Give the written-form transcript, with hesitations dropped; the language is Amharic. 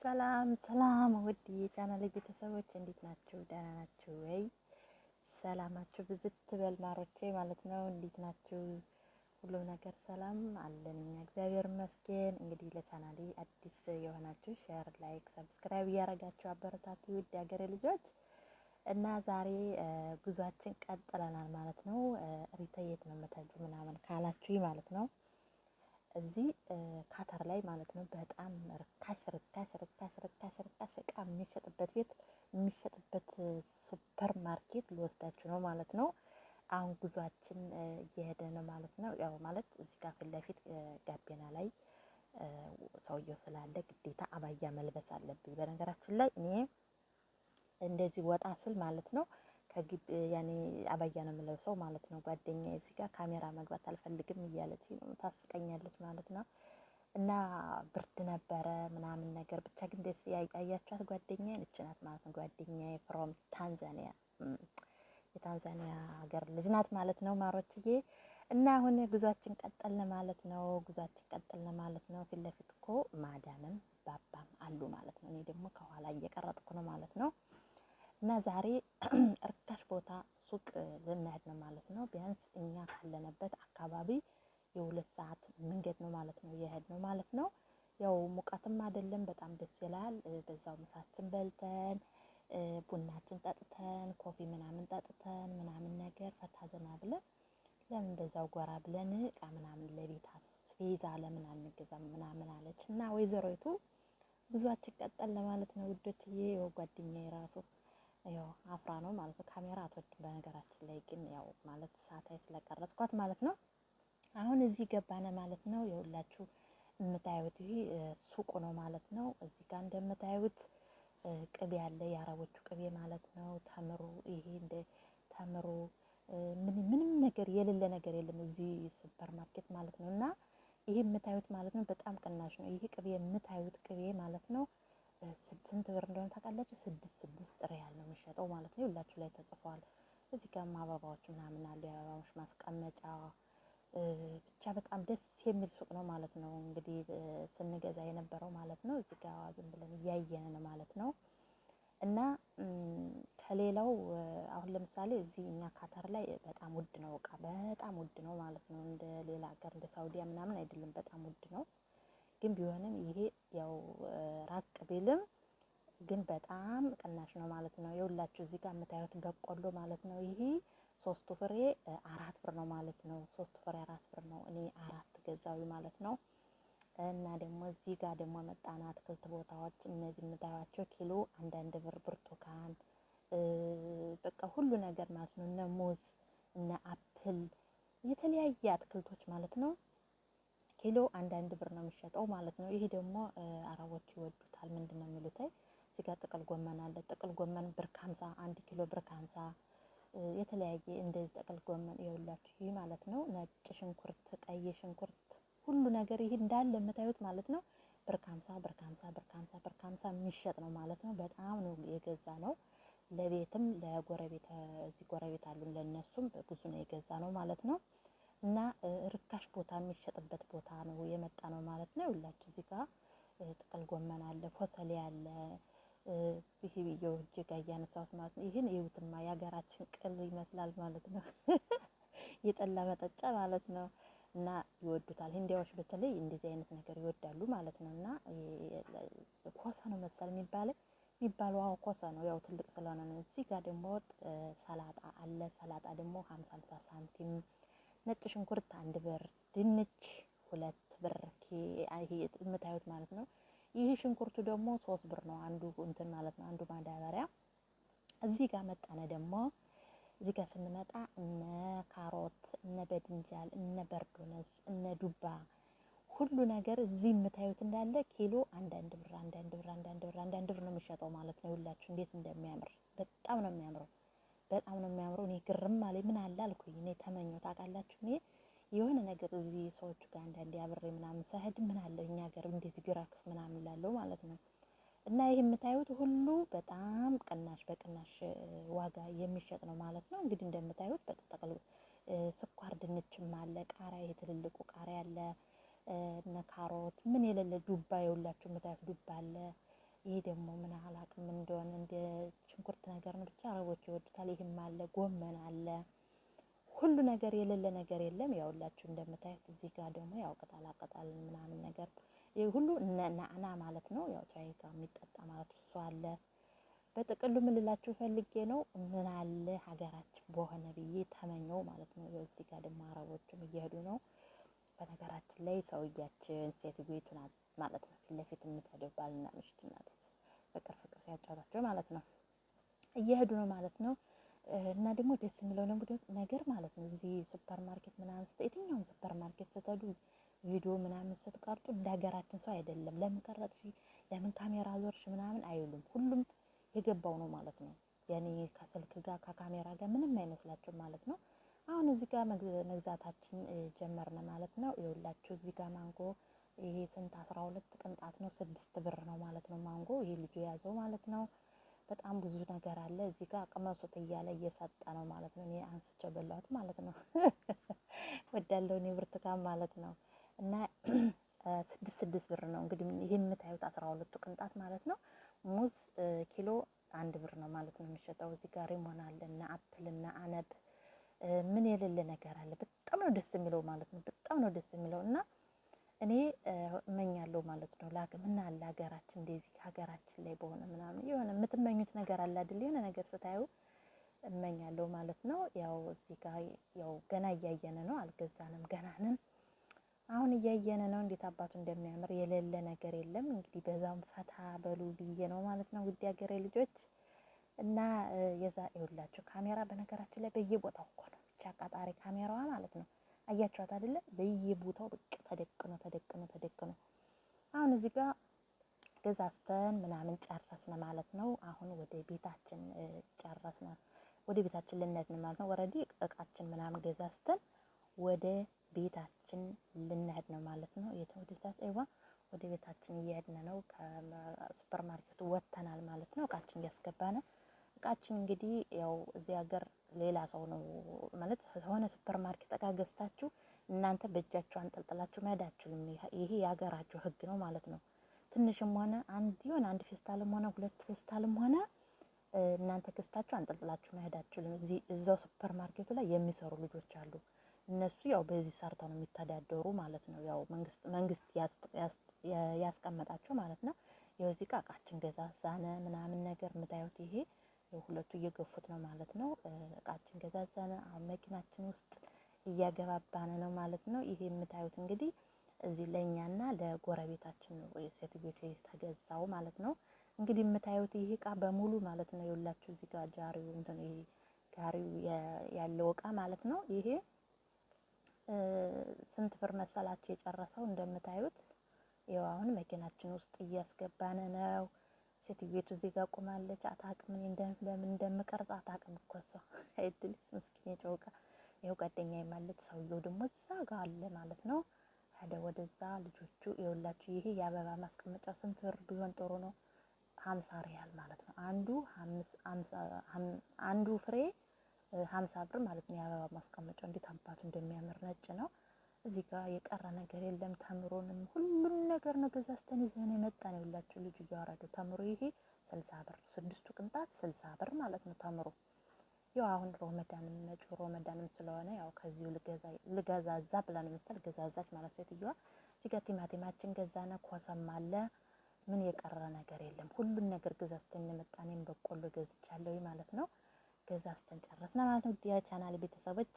ሰላም ሰላም ውድ የቻናሌ ቤተሰቦች እንዴት ናችሁ? ደህና ናችሁ ወይ? ሰላማችሁ ብዝት ትበል ማሮቼ ማለት ነው። እንዴት ናችሁ? ሁሉም ነገር ሰላም አለን እኛ እግዚአብሔር ይመስገን። እንግዲህ ለቻናሌ አዲስ የሆናችሁ ሼር፣ ላይክ፣ ሰብስክራይብ እያደረጋችሁ አበረታቱ ውድ የሀገሬ ልጆች እና ዛሬ ጉዟችን ቀጥለናል ማለት ነው። ሪታ የት ነው የምትሄጂው ምናምን ካላችሁኝ ማለት ነው እዚህ ካታር ላይ ማለት ነው በጣም ርካሽ እቃ የሚሸጥበት ቤት የሚሸጥበት ሱፐር ማርኬት ልወስዳችሁ ነው ማለት ነው። አሁን ጉዟችን እየሄደ ነው ማለት ነው። ያው ማለት እዚህ ጋር ፊት ለፊት ጋቢና ላይ ሰውየው ስላለ ግዴታ አባያ መልበስ አለብኝ። በነገራችን ላይ እኔ እንደዚህ ወጣ ስል ማለት ነው ያኔ አባያ ነው የምለብሰው ማለት ነው። ጓደኛዬ እዚህ ጋር ካሜራ መግባት አልፈልግም እያለች ነው ታስቀኛለች ማለት ነው። እና ብርድ ነበረ ምናምን ነገር ብቻ ግን ደስ ያያችኋት ጓደኛዬ ነች ናት ማለት ነው። ጓደኛዬ ፍሮም ታንዛኒያ የታንዛኒያ ሀገር ልጅ ናት ማለት ነው ማሮችዬ። እና አሁን ጉዟችን ቀጠልን ማለት ነው። ፊት ለፊት እኮ ማዳምም ባባም አሉ ማለት ነው። እኔ ደግሞ ከኋላ እየቀረጥኩ ነው ማለት ነው። እና ዛሬ እርካሽ ቦታ ሱቅ ልንሄድ ነው ማለት ነው። ቢያንስ እኛ ካለንበት አካባቢ የ2 ሰዓት መንገድ ነው ማለት ነው የሄድ ነው ማለት ነው። ያው ሙቀትም አይደለም በጣም ደስ ይላል። በዛው ምሳችን በልተን ቡናችን ጠጥተን ኮፊ ምናምን ጠጥተን ምናምን ነገር ፈታ ዘና ብለን ለምን በዛው ጎራ ብለን እቃ ምናምን ለቤት አስቤዛ ለምን አንገዛም ምናምን አለች እና ወይዘሮይቱ ጉዟችን ቀጠል ለማለት ነው ውዶችዬ። ያው ጓደኛዬ ራሱ ያው አፍራ ነው ማለት ነው። ካሜራ አትወድም በነገራችን ላይ ግን ያው ማለት ሳታይ ስለቀረጽኳት ማለት ነው። አሁን እዚህ ገባነ ማለት ነው። የሁላችሁ የምታዩት ይሄ ሱቁ ነው ማለት ነው። እዚህ ጋር እንደምታዩት ቅቤ አለ፣ የአረቦቹ ቅቤ ማለት ነው። ተምሩ ይሄ እንደ ተምሩ ምንም ነገር የሌለ ነገር የለም እዚህ ሱፐር ማርኬት ማለት ነው። እና ይሄ የምታዩት ማለት ነው በጣም ቅናሽ ነው። ይሄ ቅቤ የምታዩት ቅቤ ማለት ነው ስንት ብር እንደሆነ ታውቃላችሁ? 6 ሪያል ነው የሚሸጠው ማለት ነው። ሁላችሁ ላይ ተጽፏል። እዚህ ጋር አበባዎች ምናምን አሉ፣ የአበባዎች ማስቀመጫ ብቻ በጣም ደስ የሚል ሱቅ ነው ማለት ነው። እንግዲህ ስንገዛ የነበረው ማለት ነው። እዚህ ጋር ዝም ብለን እያየን ነው ማለት ነው። እና ከሌላው አሁን ለምሳሌ እዚህ እኛ ካታር ላይ በጣም ውድ ነው፣ እቃ በጣም ውድ ነው ማለት ነው። እንደ ሌላ ሀገር እንደ ሳውዲያ ምናምን አይደለም፣ በጣም ውድ ነው። ግን ቢሆንም ይሄ ያው ራቅ ቢልም ግን በጣም ቅናሽ ነው ማለት ነው። የሁላችሁ እዚህ ጋር የምታዩት በቆሎ ማለት ነው። ይሄ 3 ፍሬ 4 ብር ነው ማለት ነው። 3 ፍሬ 4 ብር ነው። እኔ 4 ገዛዊ ማለት ነው። እና ደግሞ እዚህ ጋር ደግሞ መጣና አትክልት ቦታዎች እነዚህ የምታዩቸው ኪሎ 1 ብር፣ ብርቱካን በቃ ሁሉ ነገር ማለት ነው። እነ ሙዝ እነ አፕል የተለያየ አትክልቶች ማለት ነው። ኪሎ 1 ብር ነው የሚሸጠው ማለት ነው። ይሄ ደግሞ አረቦች ይወዱታል። ምንድነው የሚሉት? እዚህ ጋር ጥቅል ጎመን አለ። ጥቅል ጎመን ብር 50፣ 1 ኪሎ ብር 50። የተለያየ እንደዚህ ጥቅል ጎመን ይኸውላችሁ ይሄ ማለት ነው። ነጭ ሽንኩርት፣ ቀይ ሽንኩርት ሁሉ ነገር ይሄ እንዳለ የምታዩት ማለት ነው ብር 50 ብር 50 ብር 50 ብር 50 የሚሸጥ ነው ማለት ነው። በጣም ነው የገዛ ነው። ለቤትም ለጎረቤት እዚህ ጎረቤት አሉን ለነሱም ብዙ ነው የገዛ ነው ማለት ነው። እና ርካሽ ቦታ የሚሸጥበት ቦታ ነው የመጣ ነው ማለት ነው። ሁላችሁ እዚህ ጋር ጥቅል ጎመን አለ፣ ፎሰሌ አለ። ይሄ ብዬው እጅ ጋር እያነሳሁት ማለት ነው። ይሄን ይኸውትማ የሀገራችን ቅል ይመስላል ማለት ነው። የጠላ መጠጫ ማለት ነው። እና ይወዱታል። ህንዲያዎች በተለይ እንደዚህ አይነት ነገር ይወዳሉ ማለት ነው። እና ኮሳ ነው መሰል የሚባለው አዎ ኮሳ ነው። ያው ትልቅ ስለሆነ ነው። እዚህ ጋር ደግሞ ሰላጣ አለ። ሰላጣ ደግሞ 50 ሳንቲም። ነጭ ሽንኩርት 1 ብር፣ ድንች 2 ብር። ይሄ የምታዩት ማለት ነው። ይህ ሽንኩርቱ ደግሞ 3 ብር ነው አንዱ እንትን ማለት ነው፣ አንዱ ማዳበሪያ። እዚህ ጋር መጣነ ደግሞ እዚህ ጋር ስንመጣ እነ ካሮት፣ እነ በድንጃል፣ እነ በርዶነስ፣ እነ ዱባ ሁሉ ነገር እዚህ የምታዩት እንዳለ ኪሎ 1 ብር፣ 1 ብር፣ 1 ብር፣ 1 ብር ነው የሚሸጠው ማለት ነው። ሁላችሁ እንዴት እንደሚያምር በጣም ነው የሚያምረው፣ በጣም ነው የሚያምረው። እኔ ግርም አለኝ። ምን አለ አልኩኝ እኔ ተመኘው ታውቃላችሁ። እኔ የሆነ ነገር እዚህ ሰዎቹ ጋር አንዳንዴ አብሬ ምናምን ሰህድ ምን አለ እኛ ሀገር እንደዚህ ቢራክስ ምናምን ላለው ማለት ነው። እና ይሄ የምታዩት ሁሉ በጣም ቅናሽ በቅናሽ ዋጋ የሚሸጥ ነው ማለት ነው። እንግዲህ እንደምታዩት በጠቅላላ ስኳር ድንችም አለ፣ ቃሪያ ይሄ ትልልቁ ቃሪያ አለ፣ እነ ካሮት ምን የሌለ ዱባ የሁላችሁ የምታዩት ዱባ አለ። ይሄ ደግሞ ምን አላቅም እንደሆነ እንደ ሽንኩርት ነገር ነው፣ ብቻ አረቦች ይወዱታል። ይህም አለ፣ ጎመን አለ፣ ሁሉ ነገር የሌለ ነገር የለም። ያውላችሁ እንደምታዩት እዚህ ጋር ደግሞ ያው ቅጠላ ቅጠል ምናምን ነገር ይሄ ሁሉ ናዕና ማለት ነው። ያው ቻይ ጋር የሚጠጣ ማለት እሱ አለ። በጥቅሉ ምን ልላችሁ ፈልጌ ነው፣ ምን አለ ሀገራችን በሆነ ብዬ ተመኘው ማለት ነው። እዚህ ጋር ደግሞ አረቦችም እየሄዱ ነው። በነገራችን ላይ ሰውያችን ሴት ቤቱ ናት ማለት ነው። ፊት ለፊት የምትሄደው ባልና ሚስት ናት። ፍቅር ሲያጫውታቸው ማለት ነው እየሄዱ ነው ማለት ነው። እና ደግሞ ደስ የሚለው ነገር ማለት ነው እዚህ ሱፐር ማርኬት ምናምን የትኛውም ሱፐር ማርኬት ስትሄዱ ቪዲዮ ምናምን ስትቀርጡ እንደ ሀገራችን ሰው አይደለም። ለምን ቀረጥሽ፣ ለምን ካሜራ ዞርሽ ምናምን አይሉም። ሁሉም የገባው ነው ማለት ነው። ያኔ ከስልክ ጋር ከካሜራ ጋር ምንም አይመስላችሁም ማለት ነው። አሁን እዚህ ጋር መግዛታችን ጀመርነ ማለት ነው። ይኸውላችሁ እዚህ ጋር ማንጎ ይሄ ስንት 12 ቅንጣት ነው፣ 6 ብር ነው ማለት ነው። ማንጎ ይሄ ልጁ የያዘው ማለት ነው። በጣም ብዙ ነገር አለ እዚህ ጋር ቅመሱት እያለ እየሰጠ ነው ማለት ነው። እኔ አንስቼው በላሁት ማለት ነው። ወዳለው እኔ ብርቱካን ማለት ነው። እና 6 ብር ነው እንግዲህ ይሄ የምታዩት 12ቱ ቅንጣት ማለት ነው። ሙዝ ኪሎ 1 ብር ነው ማለት ነው የሚሸጠው። እዚህ ጋር ሪሞን አለ እና አፕል እና አነብ ምን የሌለ ነገር አለ። በጣም ነው ደስ የሚለው ማለት ነው። በጣም ነው ደስ የሚለው እና እኔ እመኛለሁ ማለት ነው። ምን አለ ሀገራችን እንደዚህ ሀገራችን ላይ በሆነ ምናምን የሆነ የምትመኙት ነገር አለ አይደል? የሆነ ነገር ስታዩ እመኛለሁ ማለት ነው። ያው እዚህ ጋር ያው ገና እያየነ ነው፣ አልገዛንም፣ ገና ነን። አሁን እያየነ ነው እንዴት አባቱ እንደሚያምር። የሌለ ነገር የለም። እንግዲህ በዛም ፈታ በሉ ብዬ ነው ማለት ነው። ውድ ሀገሬ ልጆች እና የዛ ይኸውላችሁ ካሜራ በነገራችን ላይ በየቦታው እኮ ነው። ብቻ አቃጣሪ ካሜራዋ ማለት ነው። አያችኋት አይደለ? በየቦታው ብቅ ተደቅኖ አሁን እዚህ ጋር ገዛዝተን ምናምን ጨረስን ማለት ነው። አሁን ወደ ቤታችን ጨረስን፣ ወደ ቤታችን ልንሄድ ነው ማለት ነው። ኦልሬዲ እቃችን ምናምን ገዛዝተን ወደ ቤታችን ልንሄድ ነው ማለት ነው። ወደ ቤታችን እየሄድን ነው። ከሱፐር ማርኬቱ ወጥተናል ማለት ነው። እቃችን እያስገባን እቃችን እንግዲህ ያው እዚህ ሀገር ሌላ ሰው ነው ማለት ሆነ ሱፐር ማርኬት እቃ ገዝታችሁ እናንተ በእጃችሁ አንጠልጥላችሁ መሄድ አትችሉም። ይሄ የሀገራችሁ ሕግ ነው ማለት ነው። ትንሽም ሆነ አንድ ፌስታልም ሆነ 2 ፌስታልም ሆነ እናንተ ገዝታችሁ አንጠልጥላችሁ መሄድ አትችሉም። እዛው ሱፐር ማርኬቱ ላይ የሚሰሩ ልጆች አሉ። እነሱ ያው በዚህ ሰርተው ነው የሚተዳደሩ ማለት ነው። ያው መንግስት ያስቀመጣቸው ማለት ነው። ያው እዚህ ጋር እቃችን ገዛዛነ ምናምን ነገር የምታዩት ይሄ ሁለቱ እየገፉት ነው ማለት ነው። እቃችን ገዛዛነ አሁን መኪናችን ውስጥ እያገባባነ ነው ማለት ነው። ይሄ የምታዩት እንግዲህ እዚህ ለኛና ለጎረቤታችን ነው ሴትዮቹ የተገዛው ማለት ነው። እንግዲህ የምታዩት ይሄ እቃ በሙሉ ማለት ነው ይኸውላችሁ እዚህ ጋር ጋሪው ያለው እቃ ማለት ነው። ይሄ ስንት ብር መሰላችሁ የጨረሰው? እንደምታዩት ይኸው አሁን መኪናችን ውስጥ እያስገባነ ነው። ሴትዮቱ እዚህ ጋር ቆማለች። አታውቅም ለምን እንደምቀርጽ አታውቅም እኮ እሷ አይድል ምስኪን የጨውቃ ይኸው ጓደኛዬ ማለት ሰውየው ደግሞ እዛ ጋር አለ ማለት ነው። ሄደ ወደዛ ልጆቹ ይኸውላችሁ ይሄ የአበባ ማስቀመጫ ስንት ብር ቢሆን ጥሩ ነው? 50 ሪያል ማለት ነው። አንዱ ፍሬ 50 ብር ማለት ነው። የአበባ ማስቀመጫው እንዴት አባቱ እንደሚያምር ነጭ ነው። እዚህ ጋር የቀረ ነገር የለም። ተምሮንም ሁሉም ነገር ነው ገዛዝተን ይዘን የመጣን ይኸውላችሁ ልጅ እያወራደው ተምሮ ይሄ 60 ብር 6ቱ ቅንጣት 60 ብር ማለት ነው ተምሮ። ያው አሁን ሮመዳንም ስለሆነ ያው ከዚሁ ልገዛዛ ብለን መሰል ገዛዛች ማለት ሴትዮዋ። እዚህ ጋር ቲማቲማችን ገዛነ፣ ኮሰም አለ። ምን የቀረ ነገር የለም። ሁሉን ነገር ገዛዝተን የመጣን። በቆሎ ገዝቻለሁ ማለት ነው። ገዛዝተን ጨረስን ማለት ነው። ቻናል ቤተሰቦች